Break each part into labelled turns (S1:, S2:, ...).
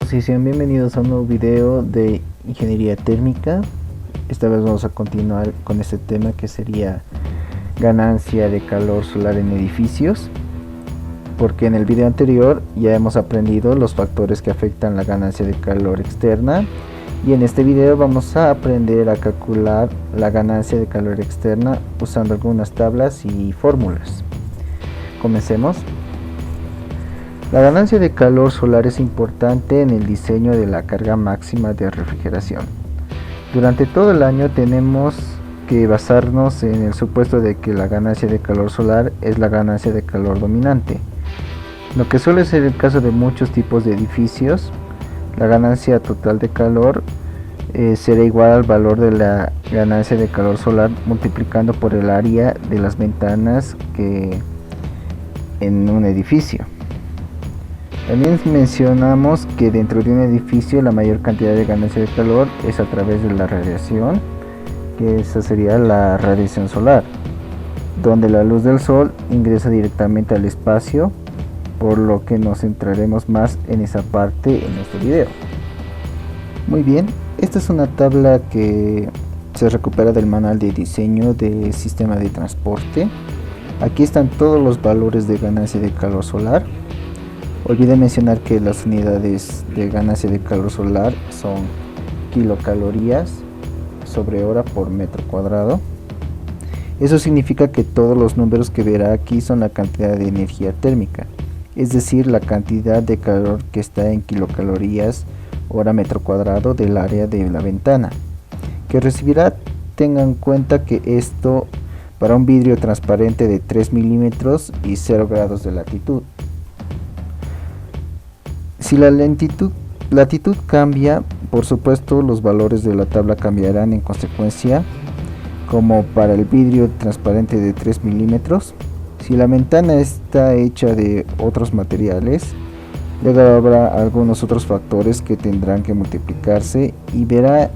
S1: Sí, sean bienvenidos a un nuevo video de ingeniería térmica. Esta vez vamos a continuar con este tema que sería ganancia de calor solar en edificios, porque en el video anterior ya hemos aprendido los factores que afectan la ganancia de calor externa, y en este video vamos a aprender a calcular la ganancia de calor externa usando algunas tablas y fórmulas. Comencemos. La ganancia de calor solar es importante en el diseño de la carga máxima de refrigeración. Durante todo el año tenemos que basarnos en el supuesto de que la ganancia de calor solar es la ganancia de calor dominante, lo que suele ser el caso de muchos tipos de edificios. La ganancia total de calor será igual al valor de la ganancia de calor solar multiplicando por el área de las ventanas que en un edificio. También mencionamos que dentro de un edificio la mayor cantidad de ganancia de calor es a través de la radiación, que esa sería la radiación solar, donde la luz del sol ingresa directamente al espacio, por lo que nos centraremos más en esa parte en este video. Muy bien, esta es una tabla que se recupera del manual de diseño de sistema de transporte. Aquí están todos los valores de ganancia de calor solar. Olvidé mencionar que las unidades de ganancia de calor solar son kilocalorías sobre hora por metro cuadrado. Eso significa que todos los números que verá aquí son la cantidad de energía térmica, es decir, la cantidad de calor que está en kilocalorías hora metro cuadrado del área de la ventana que recibirá. Tengan en cuenta que esto para un vidrio transparente de 3 milímetros y 0 grados de latitud. Si la latitud cambia, por supuesto los valores de la tabla cambiarán en consecuencia, como para el vidrio transparente de 3 milímetros. Si la ventana está hecha de otros materiales, luego habrá algunos otros factores que tendrán que multiplicarse y verá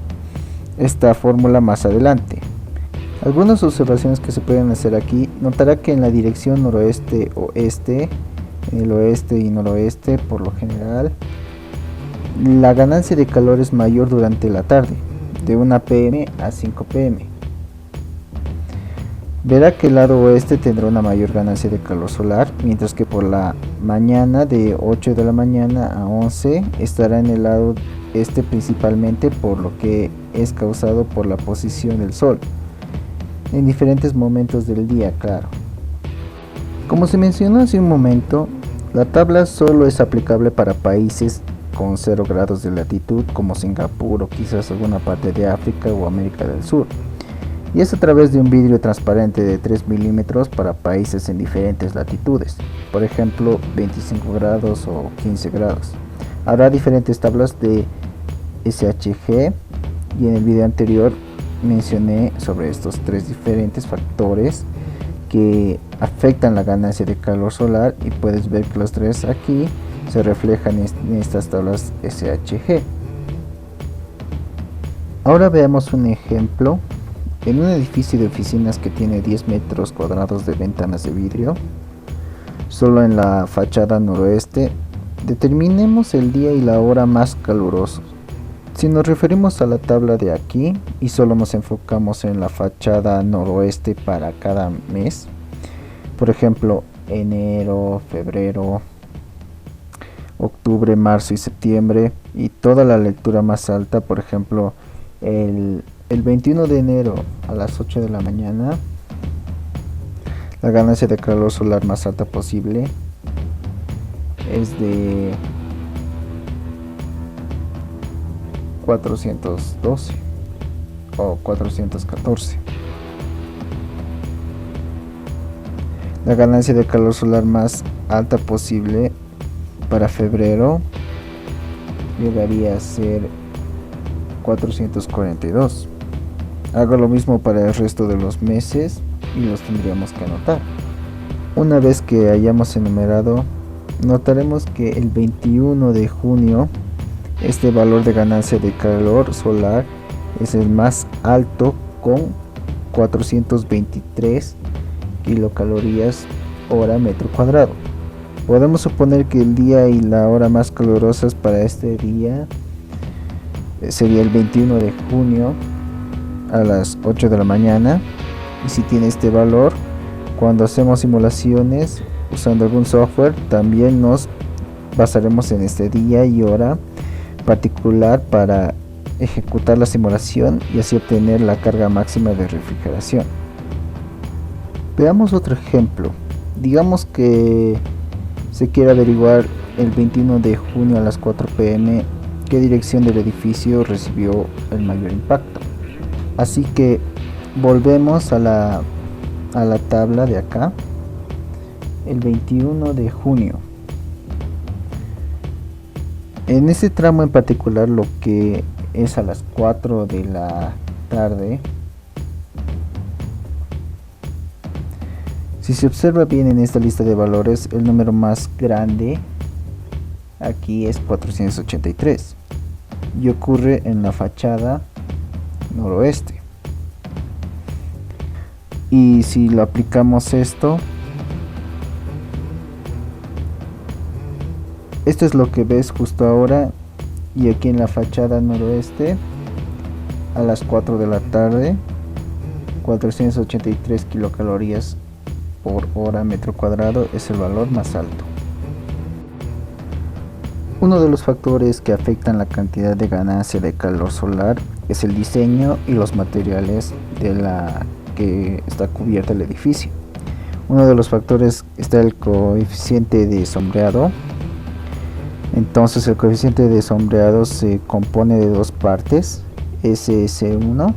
S1: esta fórmula más adelante. Algunas observaciones que se pueden hacer aquí: notará que en la dirección noroeste-oeste, en el oeste y noroeste, por lo general, la ganancia de calor es mayor durante la tarde, de 1 pm a 5 pm. Verá que el lado oeste tendrá una mayor ganancia de calor solar, mientras que por la mañana de 8 de la mañana a 11 estará en el lado este, principalmente por lo que es causado por la posición del sol en diferentes momentos del día, claro. Como se mencionó hace un momento, la tabla solo es aplicable para países con 0 grados de latitud como Singapur o quizás alguna parte de África o América del Sur, y es a través de un vidrio transparente de 3 milímetros para países en diferentes latitudes, por ejemplo 25 grados o 15 grados. Habrá diferentes tablas de SHG y en el video anterior mencioné sobre estos tres diferentes factores que afectan la ganancia de calor solar, y puedes ver que los tres aquí se reflejan en estas tablas SHG. Ahora veamos un ejemplo. En un edificio de oficinas que tiene 10 metros cuadrados de ventanas de vidrio, solo en la fachada noroeste, determinemos el día y la hora más calurosos. Si nos referimos a la tabla de aquí y solo nos enfocamos en la fachada noroeste para cada mes, por ejemplo enero, febrero, octubre, marzo y septiembre, y toda la lectura más alta, por ejemplo el 21 de enero a las 8 de la mañana, la ganancia de calor solar más alta posible es de 412 o 414. La ganancia de calor solar más alta posible para febrero llegaría a ser 442. Hago lo mismo para el resto de los meses y los tendríamos que anotar. Una vez que hayamos enumerado, notaremos que el 21 de junio este valor de ganancia de calor solar es el más alto, con 423 kilocalorías hora metro cuadrado. Podemos suponer que el día y la hora más calurosas para este día sería el 21 de junio a las 8 de la mañana. Y si tiene este valor, cuando hacemos simulaciones usando algún software, también nos basaremos en este día y hora particular para ejecutar la simulación y así obtener la carga máxima de refrigeración. Veamos otro ejemplo. Digamos que se quiere averiguar el 21 de junio a las 4 p.m. qué dirección del edificio recibió el mayor impacto. Así que volvemos a la tabla de acá. El 21 de junio. En este tramo en particular, lo que es a las 4 de la tarde, si se observa bien en esta lista de valores, el número más grande aquí es 483 y ocurre en la fachada noroeste. Y si lo aplicamos esto es lo que ves justo ahora, y aquí en la fachada noroeste a las 4 de la tarde, 483 kilocalorías por hora metro cuadrado es el valor más alto. Uno de los factores que afectan la cantidad de ganancia de calor solar es el diseño y los materiales de la que está cubierta el edificio. Uno de los factores está el coeficiente de sombreado. Entonces el coeficiente de sombreado se compone de dos partes. SS1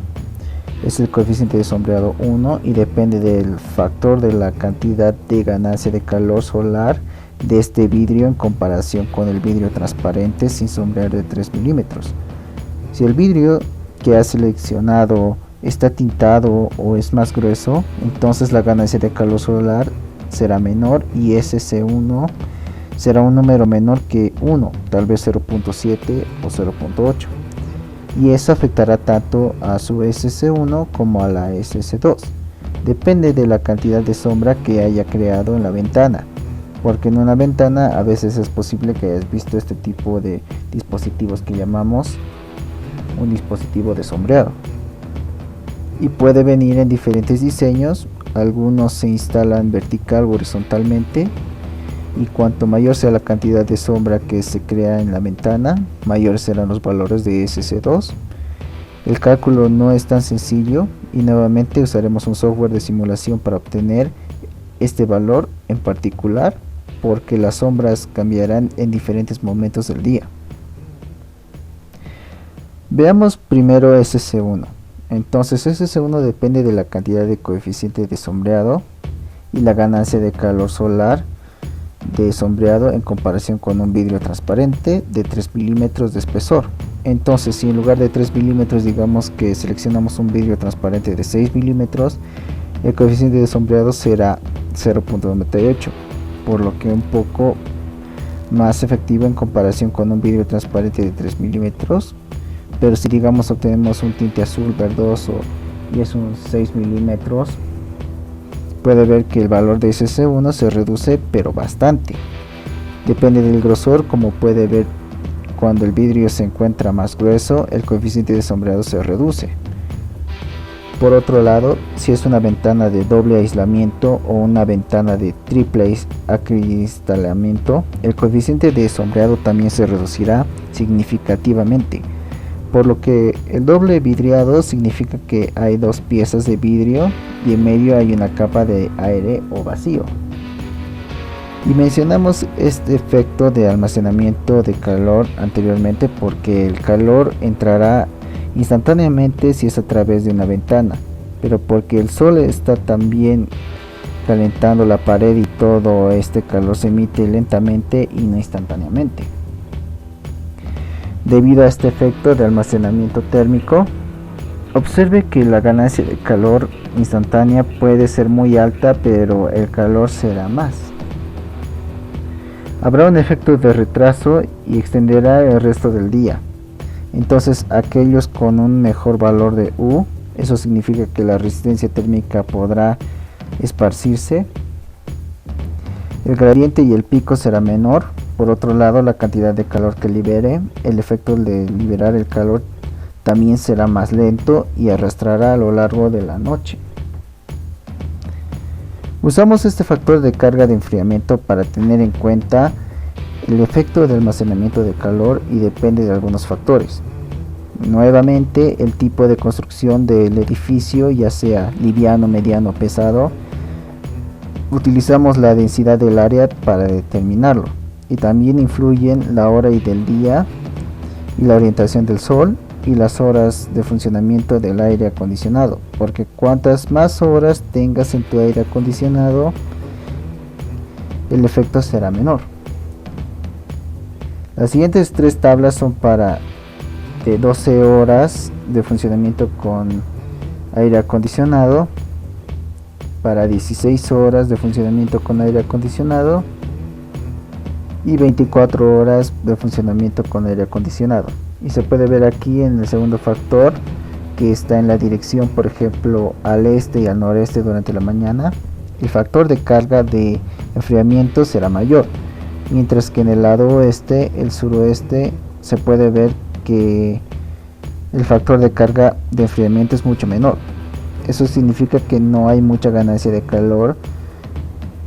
S1: es el coeficiente de sombreado 1 y depende del factor de la cantidad de ganancia de calor solar de este vidrio en comparación con el vidrio transparente sin sombrear de 3 milímetros. Si el vidrio que has seleccionado está tintado o es más grueso, entonces la ganancia de calor solar será menor y SS1 será un número menor que 1, tal vez 0.7 o 0.8, y eso afectará tanto a su SS1 como a la SS2. Depende de la cantidad de sombra que haya creado en la ventana, porque en una ventana a veces es posible que hayas visto este tipo de dispositivos que llamamos un dispositivo de sombreado, y puede venir en diferentes diseños. Algunos se instalan vertical o horizontalmente, y cuanto mayor sea la cantidad de sombra que se crea en la ventana, mayores serán los valores de SS2. El cálculo no es tan sencillo y nuevamente usaremos un software de simulación para obtener este valor en particular, porque las sombras cambiarán en diferentes momentos del día. Veamos primero SS1. Entonces SS1 depende de la cantidad de coeficiente de sombreado y la ganancia de calor solar de sombreado en comparación con un vidrio transparente de 3 milímetros de espesor. Entonces, si en lugar de 3 milímetros digamos que seleccionamos un vidrio transparente de 6 milímetros, el coeficiente de sombreado será 0.98, por lo que un poco más efectivo en comparación con un vidrio transparente de 3 milímetros. Pero si digamos obtenemos un tinte azul verdoso y es un 6 milímetros, puede ver que el valor de SS1 se reduce pero bastante. Depende del grosor, como puede ver, cuando el vidrio se encuentra más grueso, el coeficiente de sombreado se reduce. Por otro lado, si es una ventana de doble aislamiento o una ventana de triple acristalamiento, el coeficiente de sombreado también se reducirá significativamente. Por lo que el doble vidriado significa que hay dos piezas de vidrio y en medio hay una capa de aire o vacío. Y mencionamos este efecto de almacenamiento de calor anteriormente porque el calor entrará instantáneamente si es a través de una ventana, pero porque el sol está también calentando la pared y todo este calor se emite lentamente y no instantáneamente. Debido a este efecto de almacenamiento térmico, observe que la ganancia de calor instantánea puede ser muy alta, pero el calor será más. Habrá un efecto de retraso y extenderá el resto del día. Entonces, aquellos con un mejor valor de U, eso significa que la resistencia térmica podrá esparcirse. El gradiente y el pico será menor. Por otro lado, la cantidad de calor que libere, el efecto de liberar el calor también será más lento y arrastrará a lo largo de la noche. Usamos este factor de carga de enfriamiento para tener en cuenta el efecto de almacenamiento de calor y depende de algunos factores. Nuevamente, el tipo de construcción del edificio, ya sea liviano, mediano o pesado, utilizamos la densidad del área para determinarlo, y también influyen la hora y del día y la orientación del sol y las horas de funcionamiento del aire acondicionado, porque cuantas más horas tengas en tu aire acondicionado, el efecto será menor. Las siguientes tres tablas son para de 12 horas de funcionamiento con aire acondicionado, para 16 horas de funcionamiento con aire acondicionado y 24 horas de funcionamiento con aire acondicionado. Y se puede ver aquí en el segundo factor que está en la dirección, por ejemplo, al este y al noreste durante la mañana, el factor de carga de enfriamiento será mayor, mientras que en el lado oeste, el suroeste, se puede ver que el factor de carga de enfriamiento es mucho menor. Eso significa que no hay mucha ganancia de calor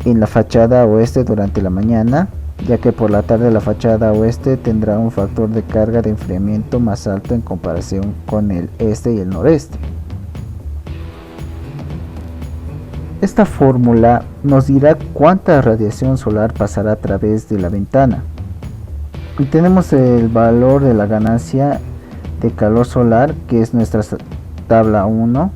S1: en la fachada oeste durante la mañana, ya que por la tarde la fachada oeste tendrá un factor de carga de enfriamiento más alto en comparación con el este y el noreste. Esta fórmula nos dirá cuánta radiación solar pasará a través de la ventana. Y tenemos el valor de la ganancia de calor solar, que es nuestra tabla 1,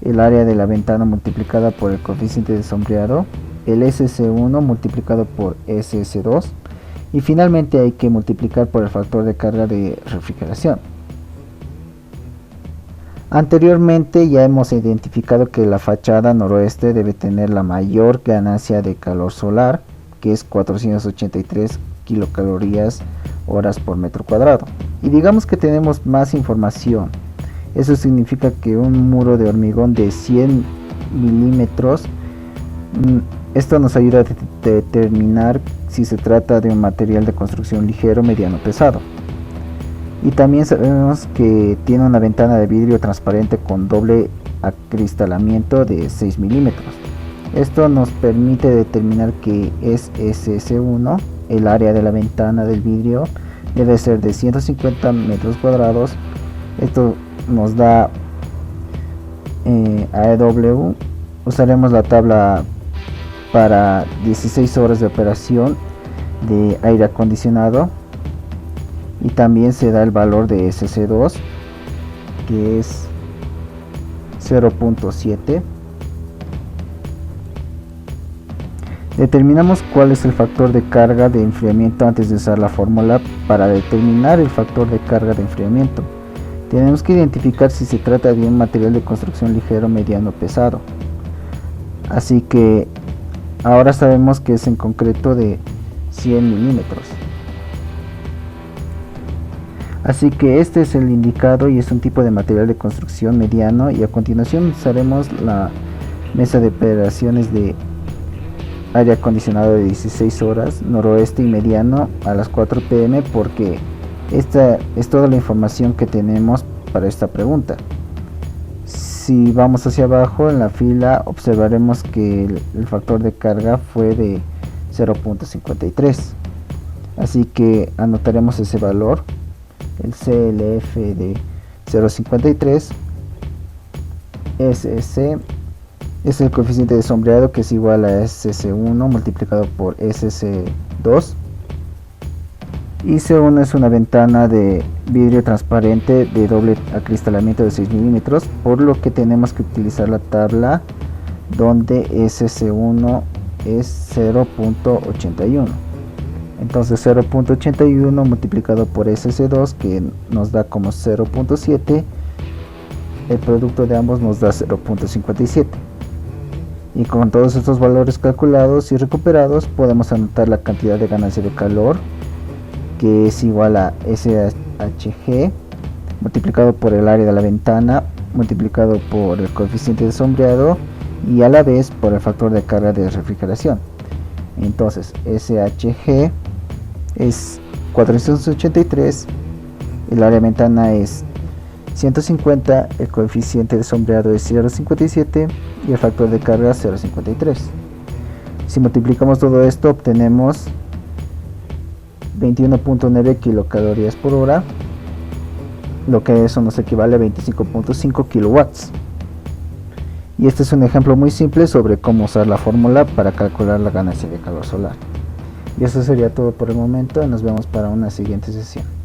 S1: el área de la ventana multiplicada por el coeficiente de sombreado, el SS1 multiplicado por SS2 y finalmente hay que multiplicar por el factor de carga de refrigeración. Anteriormente ya hemos identificado que la fachada noroeste debe tener la mayor ganancia de calor solar, que es 483 kilocalorías horas por metro cuadrado. Y digamos que tenemos más información. Eso significa que un muro de hormigón de 100 milímetros, esto nos ayuda a determinar si se trata de un material de construcción ligero, mediano o pesado. Y también sabemos que tiene una ventana de vidrio transparente con doble acristalamiento de 6 milímetros. Esto nos permite determinar que es SS1, el área de la ventana del vidrio debe ser de 150 metros cuadrados. Esto nos da AEW. Usaremos la tabla para 16 horas de operación de aire acondicionado y también se da el valor de SC2, que es 0.7. Determinamos cuál es el factor de carga de enfriamiento antes de usar la fórmula para determinar el factor de carga de enfriamiento. Tenemos que identificar si se trata de un material de construcción ligero, mediano o pesado. Así que ahora sabemos que es en concreto de 100 milímetros. Así que este es el indicado y es un tipo de material de construcción mediano, y a continuación usaremos la mesa de operaciones de aire acondicionado de 16 horas, noroeste y mediano a las 4 pm, porque esta es toda la información que tenemos para esta pregunta. Si vamos hacia abajo en la fila, observaremos que el factor de carga fue de 0.53. Así que anotaremos ese valor, el CLF de 0.53. SC es el coeficiente de sombreado, que es igual a SC1 multiplicado por SC2. Y C1 es una ventana de vidrio transparente de doble acristalamiento de 6 milímetros, por lo que tenemos que utilizar la tabla donde SC1 es 0.81. Entonces 0.81 multiplicado por SC2, que nos da como 0.7, el producto de ambos nos da 0.57. Y con todos estos valores calculados y recuperados podemos anotar la cantidad de ganancia de calor, que es igual a SHG multiplicado por el área de la ventana multiplicado por el coeficiente de sombreado y a la vez por el factor de carga de refrigeración. Entonces SHG es 483, el área de ventana es 150, el coeficiente de sombreado es 0,57 y el factor de carga 0,53. Si multiplicamos todo esto obtenemos 21.9 kilocalorías por hora, lo que eso nos equivale a 25.5 kilowatts. Y este es un ejemplo muy simple sobre cómo usar la fórmula para calcular la ganancia de calor solar. Y eso sería todo por el momento, nos vemos para una siguiente sesión.